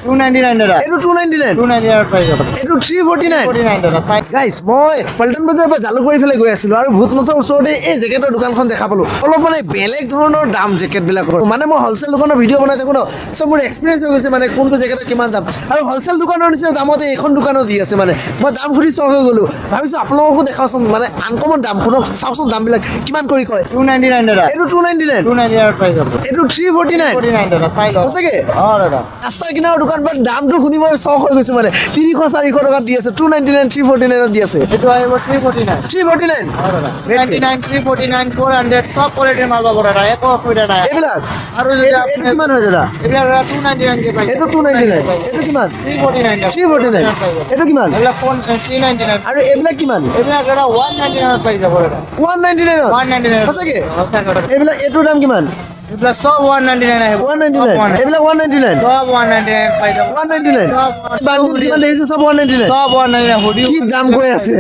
299 টাকা এইটো 299 299 পাই যাব এইটো 349 49 টাকা সাইড গাইস মই পল্টন বজাৰৰ পৰা জালুকবাৰী ফালে গৈ আছিলো আৰু ভূতনাথৰ ওচৰতে এই জেকেটৰ দোকানখন দেখা পালো অলপ মানে বেলেগ ধৰণৰ দাম জেকেট বিলাকৰ মানে মই হলচেল দোকানৰ ভিডিঅ' বনাই থাকো ন সো মোৰ এক্সপিৰিয়েঞ্চ হৈ গৈছে মানে কোনটো জেকেটৰ কিমান দাম আৰু হলচেল দোকানৰ নিচিনা দামতে এইখন দোকানত দি আছে মানে মই দাম সুধি চক হৈ গ'লো ভাবিছো আপোনালোককো দেখাওচোন মানে আনকমন দাম শুনক চাওচোন দামবিলাক কিমান কৰি কয় 299 টাকা এইটো 299 299 পাই যাব এইটো 349 49 টাকা সাইড সঁচাকে অ দাদা ৰাস্তাৰ কিনাৰৰ দোকান বাট দামটো শুনি মই চক হৈ গৈছো মানে 300-400 টকাত দি আছে 299 349 দি আছে এটো আহিব 349 349 অ দাদা 99 349 400 সব কোয়ালিটিৰ মাল পাব দাদা একো অসুবিধা নাই এইবিলাক আৰু যদি এইটো আপুনি কিমান হয় দাদা এইবিলাক 299 কে পাই এইটো 299 এইটো কিমান 349 349 এইটো কিমান এইবিলাক 399 আৰু এইবিলাক কিমান এইবিলাক দাদা 199 পাই যাব দাদা 199 199 সঁচাকে সঁচাকে এইবিলাক এইটোৰ দাম কিমান এইবিলাক সব 199 আহিব 199 এইবিলাক 199 সব 199 পাই যাব 199 বান্ডিল কিমান দেখিছে সব 199 সব 199 হুডি কি দাম কৈ আছে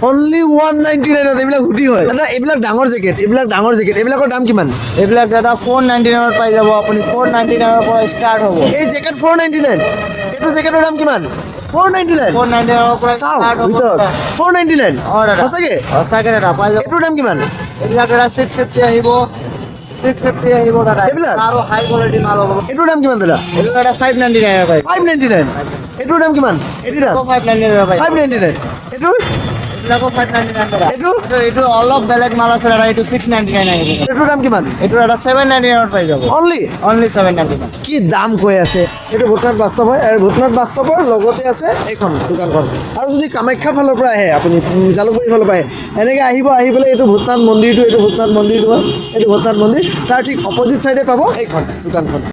অনলি 199 ত এইবিলাক হুডি হয় দাদা এইবিলাক ডাঙৰ জেকেট এইবিলাকৰ দাম কিমান এইবিলাক দাদা 499 পাই যাব আপুনি 499 পৰা ষ্টাৰ্ট হ'ব এই জেকেট 499 এইটো জেকেটৰ দাম কিমান 499 499 পৰা চাও ষ্টাৰ্ট হ'ব ভিতৰত 499 অ দাদা সঁচাকে সঁচাকে দাদা পাই যাব এইটোৰ দাম কিমান এইবিলাক দাদা 650 আহিব 650 আহিব দাদা এইবিলাক? আৰু হাই কোৱালিটি মাল হ'ব এইটোৰ দাম কিমান দাদা এইটো দাদা 599 পাই 599 এইটোৰ দাম কিমান এডিডাছ 599 পাই 599 এইটোৰ এইবিলাকো 599 দাদা এইটো? এইটো অলপ বেলেগ মাল আছে দাদা এইটো 699 আহিব এইটোৰ দাম কিমান এইটো দাদা 799 পাই যাব অনলি অনলি 799 কি দাম কৈ আছে এইটো ভূতনাথ বাস্তৱ হয় আৰু ভূতনাথ বাস্তৱৰ লগতে আছে এইখন দোকানখন আৰু যদি কামাখ্যাৰ ফালৰ পৰা আহে আপুনি জালুকবাৰীৰ ফালৰ পৰা আহে এনেকৈ আহি পেলাই এইটো ভূতনাথ মন্দিৰটো হয় এইটো ভূতনাথ মন্দিৰ তাৰ ঠিক অপজিট চাইডে পাব এইখন দোকানখন